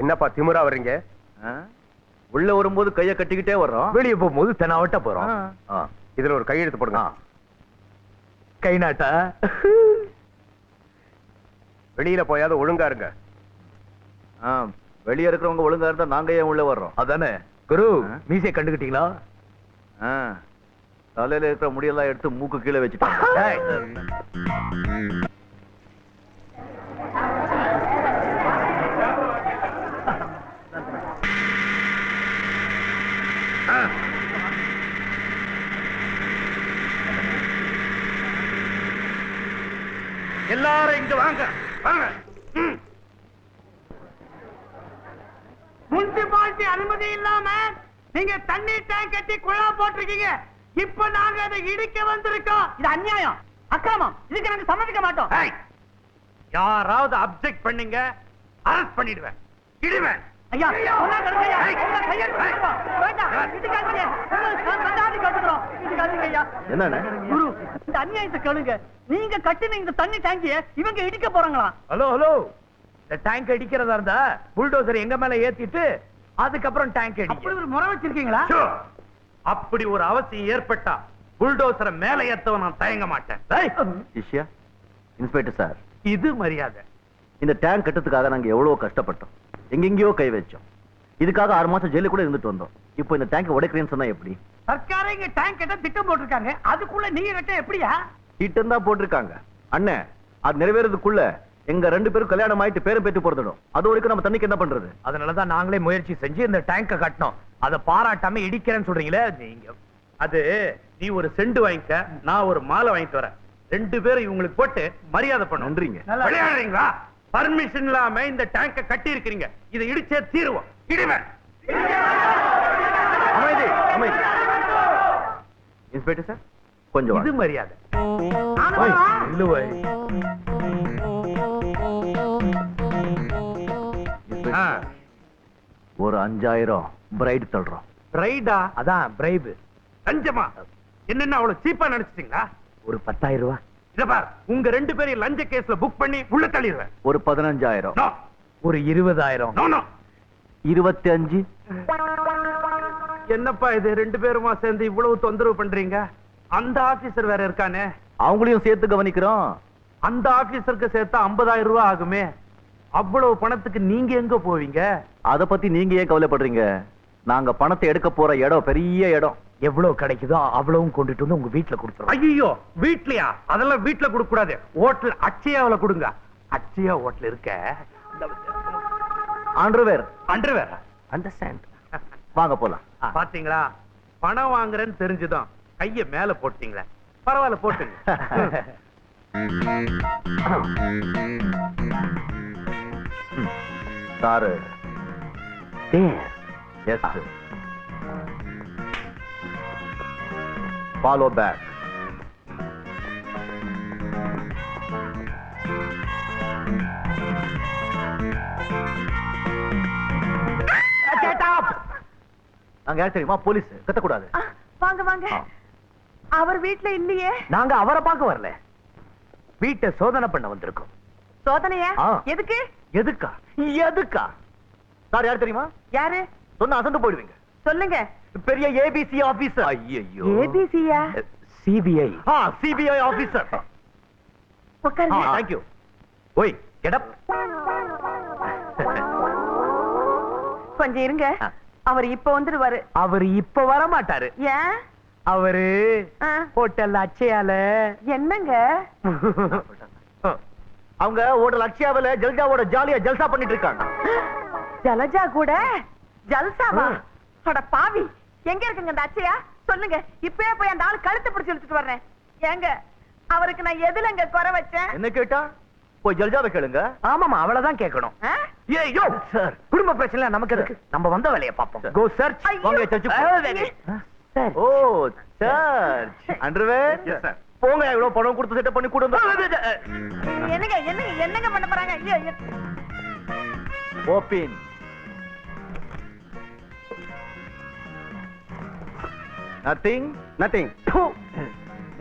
என்னப்பா திமுறா வர்றீங்க? உள்ள வரும்போது கைய கட்டிக்கிட்டே வர்றோம், வெளியே போகும்போது தெனாவட்ட போறோம். இதுல ஒரு கையெழுத்து போடுங்க. கை நாட்டா? வெளியில போயாவது ஒழுங்கா இருங்க. வெளியே இருக்கிறவங்க ஒழுங்கா இருந்தா நாங்க ஏன் உள்ள வர்றோம்? அதானே. குரு, மீசை கண்டுகிட்டீங்களா? தலையில இருக்கிற முடியெல்லாம் எடுத்து மூக்கு கீழே வச்சுட்டாங்க. எல்லாரும் இங்க வாங்க. முனிசிபாலிட்டி அனுமதி இல்லாம நீங்க தண்ணீர் டேங்க் கட்டி குழா போட்டிருக்கீங்க. இப்ப நாங்க அதை இடிக்க வந்திருக்கோம். இது அநியாயம், அக்கிரமம். இதுக்கு நாங்க சம்மதிக்க மாட்டோம். யாராவது அப்செக்ட் பண்ணீங்க, அரெஸ்ட் பண்ணிடுவேன், இடுவேன். ஐயா, சொன்னா கேளுங்க ஐயா. உங்க கையெழுத்து போடுறோம். வேண்டாம், இதுக்காக உங்களுக்கு மண்டாதி கட்டுறோம். இதுக்காக ஐயா. என்னண்ணே? குரு, இந்த அநியாயத்தை கேளுங்க. நீங்க கட்டின இந்த தண்ணி டேங்கிய இவங்க இடிக்க போறாங்களா? ஹலோ ஹலோ, இந்த டேங்க் அடிக்கிறதா இருந்தா புல்டோசர் எங்க மேல ஏத்திட்டு அதுக்கப்புறம் டேங்க் அடி. அப்படி ஒரு முறை வச்சிருக்கீங்களா? அப்படி ஒரு அவசியம் ஏற்பட்டா புல்டோசரை மேல ஏத்தவ நான் தயங்க மாட்டேன். இன்ஸ்பெக்டர் சார், இது மரியாதை. இந்த டேங்க் கட்டுறதுக்காக நாங்க எவ்வளவு கஷ்டப்பட்டோம், எங்கெங்கயோ கை வச்சோம். இதுக்காக 6 மாசம் ஜெயில கூட இருந்துட்டு வந்தோம். இப்போ இந்த டேங்க் உடைக்கிறேன்னு சொன்னா எப்படி? சர்க்காரே இங்க டேங்க் கட்ட திட்டம் போட்டிருக்காங்க. அதுக்குள்ள நீங்க கட்ட எப்படியா? திட்டம் தான் போட்டிருக்காங்க அண்ணே. அது நிறைவேறதுக்குள்ள எங்க 2 பேரும் கல்யாணம் ஆயிட்டு பேரும் பேத்து போறதுடும். அது வரைக்கும் நம்ம தண்ணிக்கு என்ன பண்றது? அதனாலதான் நாங்களே முயற்சி செஞ்சு இந்த டேங்க கட்டணும். அதை பாராட்டாம இடிக்கிறேன்னு சொல்றீங்களே நீங்க. அது நீ ஒரு செண்டு வாங்கிக்க, நான் ஒரு மாலை வாங்கிட்டு வரேன். 2 பேரும் இவங்களுக்கு போட்டு மரியாதை பண்ண. நன்றிங்க. விளையாடுறீங்களா? பர்மிஷன் இல்லாம இந்த டேங்க கட்டி இருக்கிறீங்க. இதை இடிச்சே தீருவோம். இடுவேன். அமைதி, அமைதி. இன்ஸ்பெக்டர் சார், கொஞ்சம் இது மரியாதை. ஒரு 5000 பிரைட் தள்ளுறோம். பிரைடா? அதான் பிரைப். லஞ்சமா? என்னென்ன அவ்வளவு சீப்பா நினைச்சிட்டீங்களா? ஒரு 10,000 ரூபாய். இத பார், உங்க 2 பேரையும் லஞ்ச கேஸ்ல புக் பண்ணி உள்ள தள்ளிடுவேன். ஒரு 15,000. ஒரு 20,000. 25. என்னப்பா இது, 2 பேருமா சேர்ந்து இவ்வளவு தொந்தரவு பண்றீங்க? அந்த ஆபீசர் வேற இருக்கானே, அவங்களையும் சேர்த்து கவனிக்கிறோம். அந்த ஆபீசருக்கு சேர்த்தா 50,000 ரூபாய் ஆகுமே. அவ்வளவு பணத்துக்கு நீங்க எங்க போவீங்க? அத பத்தி நீங்க ஏன் கவலைப்படுறீங்க? நாங்க பணத்தை எடுக்க போற இடம் பெரிய இடம். எவ்வளவு கிடைக்குதோ அவ்வளவும் கொண்டுட்டு வந்து உங்க வீட்டுல கொடுத்துறோம். ஐயோ, வீட்லயா? அதெல்லாம் வீட்டுல கொடுக்க கூடாது. ஹோட்டல் அட்சயாவில கொடுங்க. அட்சயா ஹோட்டல் இருக்க. அண்டர்வேர். அண்டர்வேர்? அண்டர்ஸ்டாண்ட். வாங்க போலாம். பாத்தீங்களா, பணம் வாங்குறேன்னு தெரிஞ்சுதான் கைய மேல போட்டீங்களா? பரவாயில்ல, போட்டுங்க. சாரு. எஸ். Follow back. நாங்க யார் தெரியுமா? போலீஸ். கத்தக்கூடாது. வாங்க வாங்க. அவர் வீட்டுல இல்லையே. நாங்க அவரை பார்க்க வரல, வீட்டை சோதனை பண்ண வந்திருக்கோம். சோதனையா? எதுக்கு? எதுக்கா? எதுக்கா? சார் யார் தெரியுமா? யாரு? சொன்னா அசந்து போயிடுவீங்க. சொல்லுங்க. பெரிய ஏபிசி ஆபீசர். ஐயோ. ஏபிசியா? சிபிஐ. CBI officer. உட்காருங்க. Thank you. ஓய், கெட் அப். கொஞ்சம் இருங்க. அவர் இப்ப வந்துடுவாரு. அவர் இப்ப வர மாட்டாரு. ஏன்? அவரு ஹோட்டல் அச்சயால. என்னங்க? அவங்க ஹோட்டல் அக்ஷயாவில ஜல்ஜாவோட ஜாலியா ஜல்சா பண்ணிட்டு இருக்காங்க. ஜலஜா கூட ஜல்சாவா? அட பாவி, எங்க இருக்குங்க அந்த அச்சயா? சொல்லுங்க, இப்பவே போய் அந்த ஆள் கழுத்து பிடிச்சு இழுத்துட்டு வர்றேன். ஏங்க, அவருக்கு நான் எதுலங்க குறை வச்சேன்? என்ன கேட்டா? போய் ஜல்ஜாவை கேளுங்க. ஆமாமா, அவளதான் கேட்கணும். ஏய்யோ சார், குடும்ப பிரச்சனை நமக்கு எதுக்கு? நம்ம வந்த வேலையை பார்ப்போம். கோ சர்ச். வாங்க சர்ச். ஓ, சர்ச். அண்டர்வேர். Yes sir. போங்க, இவ்வளவு பணம் கொடுத்து செட்டப் பண்ணி கொடுங்க. என்னங்க என்னங்க என்னங்க பண்ண போறாங்க? ஓபன். நதிங். நதிங்.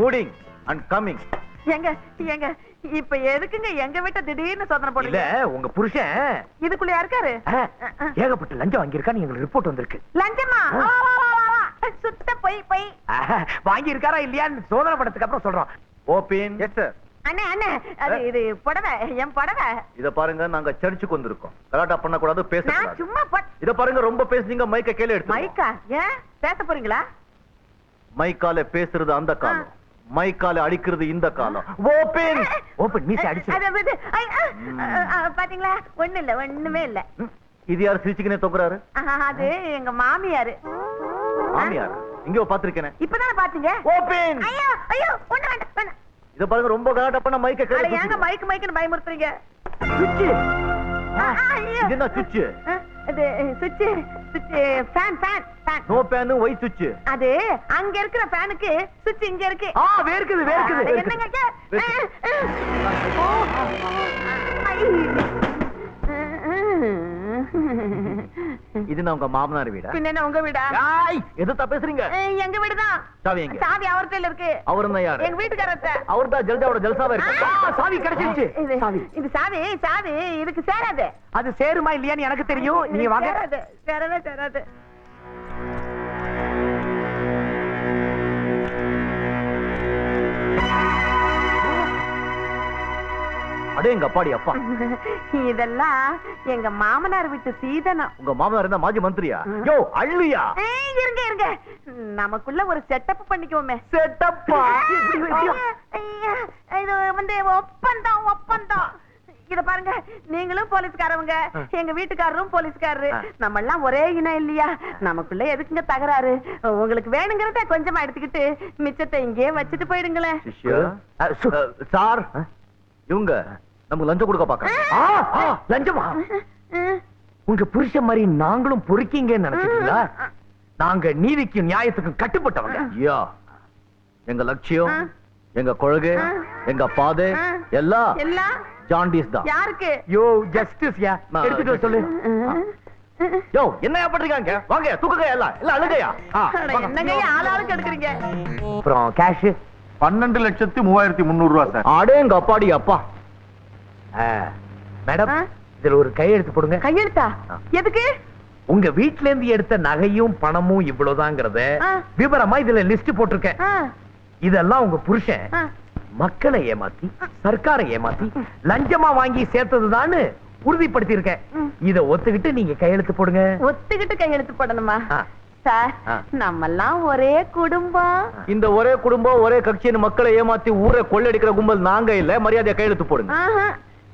மூடிங் அண்ட் கமிங். ஏங்க ஏங்க, இப்ப எதுக்குங்க எங்க வீட்டை திடீர்னு சோதனை இல்ல போடுறீங்க? உங்க புருஷன் இதுக்குள்ளயா இருக்காரு? ஏகப்பட்ட லஞ்சம் வாங்கியிருக்கான்னு எங்களுக்கு ரிப்போர்ட் வந்திருக்கு. லஞ்சமா? வா, வா, வா, வா, வா. சுத்த பொய் பொய். வாங்கி இருக்காரா இல்லையான்னு சோதனை படத்துக்கு அப்புறம் சொல்றோம். ஓபின். Yes sir. அண்ணே அண்ணே அது இது புடவை, என் புடவை. இத பாருங்க, நாங்க சர்ச்சுக்கு வந்திருக்கோம். கலாட்டா பண்ண கூடாது, நான் பேசக்கூடாது. சும்மா இத பாருங்க, ரொம்ப பேசுனீங்க, மைக்க கீழ எடுத்து. மைக்கா? ஏன் பேச போறீங்களா? மைக்கால பேசுறது அந்த காலம், மைக்கால அடிக்கிறது இந்த காலம். ஓபன். ஓபன் மீசை அடிச்சு. பாத்தீங்களா? ஒண்ணு இல்ல, ஒண்ணுமே இல்ல. இது யார் சிரிச்சுக்கினே தொங்குறாரு? அது எங்க மாமியாரு. மாமியார் இங்கோ பாத்திருக்கேனே. இப்பதானே பாத்தீங்க? ஓபன். ஐயோ ஐயோ, ஒண்ணு வேண்டாம் வேண்டாம். இத பாருங்க, ரொம்ப கலாட்டா பண்ண மைக்க கீழ அட ஏங்க தூக்கிடுங்க. மைக் மைக்னு பயமுறுத்துறீங்க? சுவிட்ச். ஐயோ. இது என்ன சுவிட்ச்? அது சுவிட்ச் fan fan fan. No pan, Y சுவிட்ச். அது அங்க இருக்கிற ஃபேனுக்கு சுவிட்ச் இங்க இருக்கு. வேர்க்குது அட, வேர்க்குது. என்னங்க? இது நான் உங்க மாமனார் வீடா? பின்ன என்ன உங்க வீடா? எதுத்தா பேசுறீங்க? எங்க வீடுதான். சாவி எங்க? சாவி அவர்கிட்ட இருக்கு. அவர் என்ன யாரு? எங்க வீட்டுக்காரத்த. அவர் தான் ஜல்ஜாவோட ஜல்சாவா இருக்கு. சாவி கிடைச்சிருச்சு. இது சாவி சாவி இதுக்கு சேராது. அது சேருமா இல்லையான்னு எனக்கு தெரியும். நீங்க வாங்க. சேராது சேரவே சேராது. அடே எங்க அப்பாடி அப்பா. இதெல்லாம் எங்க மாமனார் வீட்டு சீதனம். உங்க மாமனார் என்ன மாஜி மந்திரியா? யோ அள்ளியா? இருங்க இருங்க, நமக்குள்ள ஒரு செட்டப் பண்ணிக்குவோமே. செட்டப்பா? இது வந்து ஒப்பந்தம் ஒப்பந்தம். இத பாருங்க, நீங்களும் போலீஸ்காரவங்க, எங்க வீட்டுக்காரரும் போலீஸ்காரரு, நம்ம எல்லாம் ஒரே இனம் இல்லையா? நமக்குள்ள எதுக்குங்க தகராறு? உங்களுக்கு வேணுங்கிறத கொஞ்சமா எடுத்துக்கிட்டு மிச்சத்தை இங்கே வச்சுட்டு போயிடுங்களேன். சார், இவங்க நமக்கு லஞ்சம் கொடுக்க பாக்க. லஞ்சமா? உங்க புருஷன் மாதிரி நாங்களும் பொறுக்கீங்கன்னு நினைச்சிட்டீங்களா? நாங்க நீதிக்கும் நியாயத்துக்கும் கட்டுப்பட்டவங்க. யா, எங்க லட்சியம், எங்க கொள்கை, எங்க பாதை எல்லாம் எல்லாம் ஜாண்டிஸ் தான். யாருக்கு? யோ ஜஸ்டிஸ் யா, எடுத்துட்டு வர சொல்லு. யோ என்னையா பண்றீங்க? வாங்க தூக்குங்க, எல்லாம் எல்லாம் அழுகையா? என்னங்க ஆளாளுக்கு எடுக்கிறீங்க? அப்புறம் கேஷ் 12,33,300 ரூபா சார். அடேங்க அப்பாடி அப்பா. மேடம், இதுல ஒரு கையெழுத்து போடுங்க. கையெழுத்தா? எதுக்கு? உங்க வீட்ல இருந்து எடுத்த நகையும் பணமும் இவ்வளவுதாங்கிறத விவரமா இதுல லிஸ்ட் போட்டிருக்கேன். இதெல்லாம் உங்க புருஷன் மக்களை ஏமாத்தி, சர்க்காரை ஏமாத்தி, லஞ்சமா வாங்கி சேர்த்ததுதான்னு உறுதிப்படுத்தி இருக்கேன். இத ஒத்துக்கிட்டு நீங்க கையெழுத்து போடுங்க. ஒத்துக்கிட்டு கையெழுத்து போடணுமா? சார், நம்மெல்லாம் ஒரே குடும்பம். இந்த ஒரே குடும்பம் ஒரே கட்சியின் மக்களை ஏமாத்தி ஊரை கொள்ளடிக்கிற கும்பல் நாங்க இல்ல. மரியாதையா கையெழுத்து போடுங்க.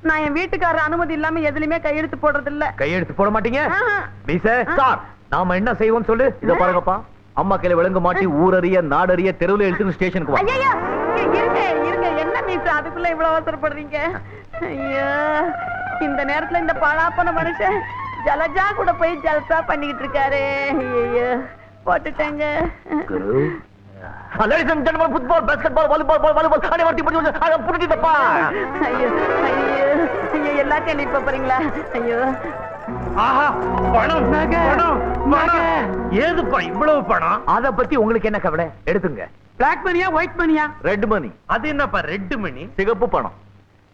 நான் என் வீட்டுக்காரர் அனுமதி இல்லாம எதுலயுமே கையெழுத்து போடுறது இல்ல. கையெழுத்து போட மாட்டீங்க? சார், நாம என்ன செய்வோம் சொல்லு. இத பாருங்கப்பா, அம்மா கையில விளங்க மாட்டி ஊரறிய நாடறிய தெருவுல எடுத்து ஸ்டேஷனுக்கு வா. ஐயா இருங்க இருங்க, என்ன மீஸ் அதுக்குள்ள இவ்வளவு அவசரப்படுறீங்க? ஐயோ, இந்த நேரத்துல இந்த பழாப்பன மனுஷன் ஜலஜா கூட போய் ஜல்சா பண்ணிக்கிட்டு இருக்காரு. ஐயோ, போட்டுட்டேங்க. Ladies and gentlemen, football, basketball, volleyball, volleyball, அனைவரும் புரிஞ்சுதப்பா. ஐயோ ஐயோ ஐயோ, எல்லாத்தையும் எழுதி போறீங்களா? ஐயோ, பணம் பணம் ஏதுப்பா இவ்வளவு பணம்? அத பத்தி உங்களுக்கு என்ன கவலை? எடுத்துங்க. பிளாக் மணியா ஒயிட் மணியா? ரெட் மணி. அது என்னப்பா ரெட் மணி? சிகப்பு பணம்.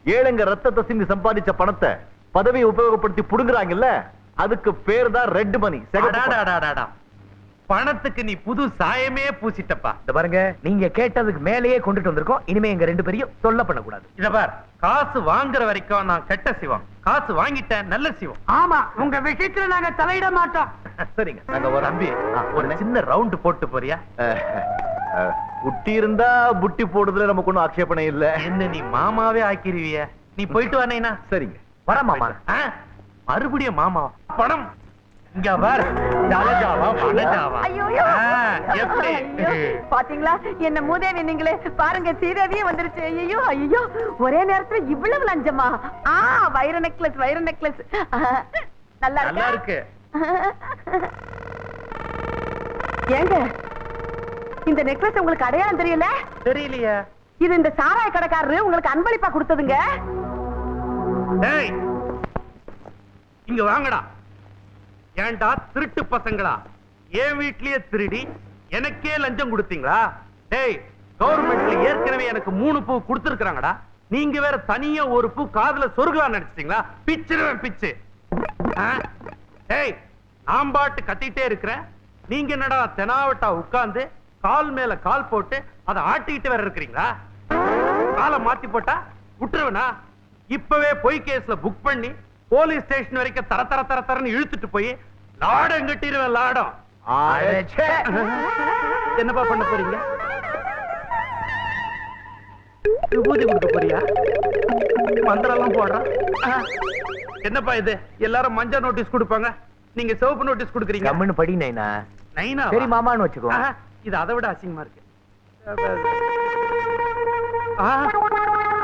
ஏழைங்க ரத்தத்தை சிந்தி சம்பாதிச்ச பணத்தை பதவியை உபயோகப்படுத்தி புடுங்குறாங்கல்ல, அதுக்கு பேர் தான் ரெட் மணி. பணத்துக்கு நீ புது சாயமே பூசிட்டப்பா. இத பாருங்க, நீங்க கேட்டதுக்கு மேலேயே கொண்டுட்டு வந்திருக்கோம். இனிமே எங்க ரெண்டு பேரையும் தொல்லை பண்ணக்கூடாது. இத பார், காசு வாங்குற வரைக்கும் நான் கெட்ட சிவம், காசு வாங்கிட்டேன் நல்ல சிவம். ஆமா, உங்க விஷயத்துல நாங்க தலையிட மாட்டோம். சரிங்க, நாங்க ஒரு தம்பி ஒரு சின்ன ரவுண்ட் போட்டு போறியா? புட்டி இருந்தா புட்டி போடுறதுல நமக்கு ஒண்ணும் ஆட்சேபனை இல்ல. என்ன நீ மாமாவே ஆக்கிருவிய? நீ போயிட்டு வானேனா? சரிங்க, வர மாமா. மறுபடியும் மாமா பணம் இங்க பார். ஜலஜாவா வனஜாவா? எப்படி பாத்தீங்களா என்ன மூதேவி நீங்களே? பாருங்க, சீதேவியே வந்துருச்சு. ஐயோ ஐயோ, ஒரே நேரத்துல இவ்வளவு லஞ்சமா? வைர நெக்லஸ், வைர நெக்லஸ் நல்லா இருக்கு. ஏங்க, இந்த நெக்லஸ் உங்களுக்கு அடையாளம் தெரியல? தெரியலையா? இது இந்த சாராய கடைக்காரரு உங்களுக்கு அன்பளிப்பா கொடுத்ததுங்க. இங்க வாங்கடா. ஏண்டா திருட்டு பசங்களா, என் வீட்லயே திருடி எனக்கே லஞ்சம் கொடுத்தீங்களா? டேய், கவர்மெண்ட்ல ஏற்கனவே எனக்கு 3 பூ கொடுத்திருக்காங்கடா. நீங்க வேற தனியா ஒரு பூ காதுல சொருகலாம் நினைச்சிட்டீங்களா? பிச்சிருவேன் பிச்சு. ஏய், நான் பாட்டு கத்திட்டே இருக்கிறேன், நீங்க என்னடா தெனாவட்டா உட்கார்ந்து கால் மேல கால் போட்டு அதை ஆட்டிக்கிட்டு வேற இருக்கிறீங்களா? காலை மாத்தி போட்டா விட்டுருவனா? இப்பவே பொய் கேஸ்ல புக் பண்ணி போலீஸ் ஸ்டேஷன் வரைக்கும் தர தர தர தரன்னு இழுத்துட்டு போய் லாடம் கட்டிடுவேன். லாடம். என்னப்பா பண்ண போறீங்க? விபூதி கொடுக்க போறியா? மந்திரம் போடுறான். என்னப்பா இது? எல்லாரும் மஞ்சள் நோட்டீஸ் கொடுப்பாங்க, நீங்க சிவப்பு நோட்டீஸ் கொடுக்குறீங்க. கம்முன்னு படி நைனா. நைனா சரி மாமான்னு வச்சுக்கோ. இது அதை விட அசிங்கமா இருக்கு.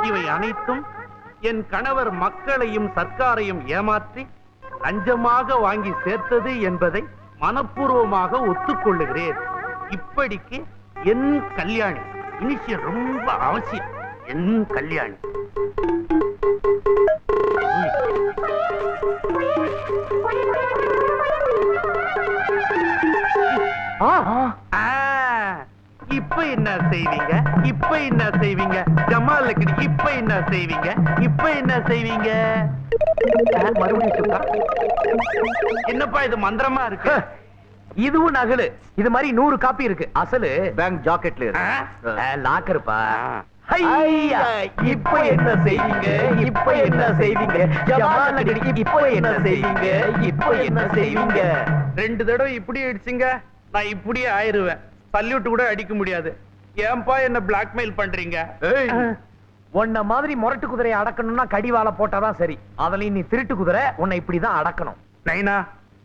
இவை அனைத்தும் என் கணவர் மக்களையும் சர்க்காரையும் ஏமாற்றி லஞ்சமாக வாங்கி சேர்த்தது என்பதை மனப்பூர்வமாக ஒத்துக்கொள்ளுகிறேன். இப்படிக்கு என் கல்யாணி. இனிஷியல் ரொம்ப அவசியம். என் கல்யாணி. இப்ப என்ன செய்வீங்க? இப்ப என்ன செய்வீங்க? ஜமால் இப்ப என்ன செய்வீங்க? இப்ப என்ன செய்வீங்க? மறுபடியும் என்னப்பா இது மந்திரமா இருக்கு? இதுவும் நகலு. இது மாதிரி 100 காப்பி இருக்கு. அசலு பேங்க் ஜாக்கெட்ல இருக்கு. லாக்கருப்பா. இப்ப என்ன செய்வீங்க? இப்ப என்ன செய்வீங்க? ஜமால் இப்ப என்ன செய்வீங்க? இப்ப என்ன செய்வீங்க? 2 தடவை இப்படி அடிச்சுங்க, நான் இப்படியே ஆயிருவேன். சல்யூட் கூட அடிக்க முடியாது. ஏன்பா என்ன பிளாக்மெயில் பண்றீங்க? உன்ன மாதிரி முரட்டு குதிரையை அடக்கணும்னா கடிவாள போட்டாதான் சரி. அதுலயும் நீ திருட்டு குதிரை, உன்னை இப்படிதான் அடக்கணும். நைனா,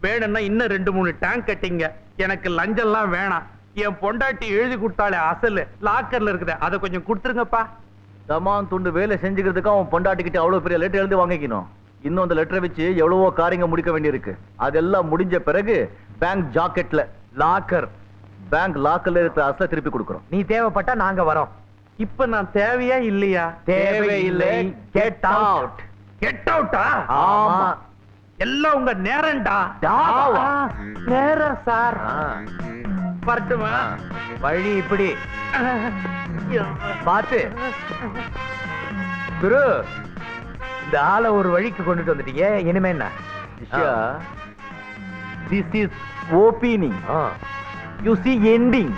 வேணும்னா இன்னும் 2-3 டேங்க் கட்டிங்க. எனக்கு லஞ்சம்லாம் வேணாம். என் பொண்டாட்டி எழுதி கொடுத்தாலே அசலு லாக்கர்ல இருக்குது, அதை கொஞ்சம் கொடுத்துருங்கப்பா. தமான் துண்டு வேலை செஞ்சுக்கிறதுக்கு அவன் பொண்டாட்டிக்கிட்ட அவ்வளவு பெரிய லெட்டர் எழுதி வாங்கிக்கணும். இன்னும் அந்த லெட்டரை வச்சு எவ்வளவோ காரியங்க முடிக்க வேண்டியிருக்கு. அதெல்லாம் முடிஞ்ச பிறகு பேங்க் ஜாக்கெட்ல லாக்கர், பேங்க் லாக்கர்ல இருக்கிற அசலை திருப்பி கொடுக்கிறோம். நீ தேவைப்பட்டா நாங்க வரோம். இப்ப நான் தேவையா இல்லையா? தேவையில்லை. Get out. கெட் அவுட்டா? ஆமா. எல்லாம் உங்க நேரம்டா. நேரம் சார். வரட்டுமா? வழி இப்படி பாத்து குரு, இந்த ஆளை ஒரு வழிக்கு கொண்டுட்டு வந்துட்டீங்க. இனிமே என்ன? This is opening. You see ending.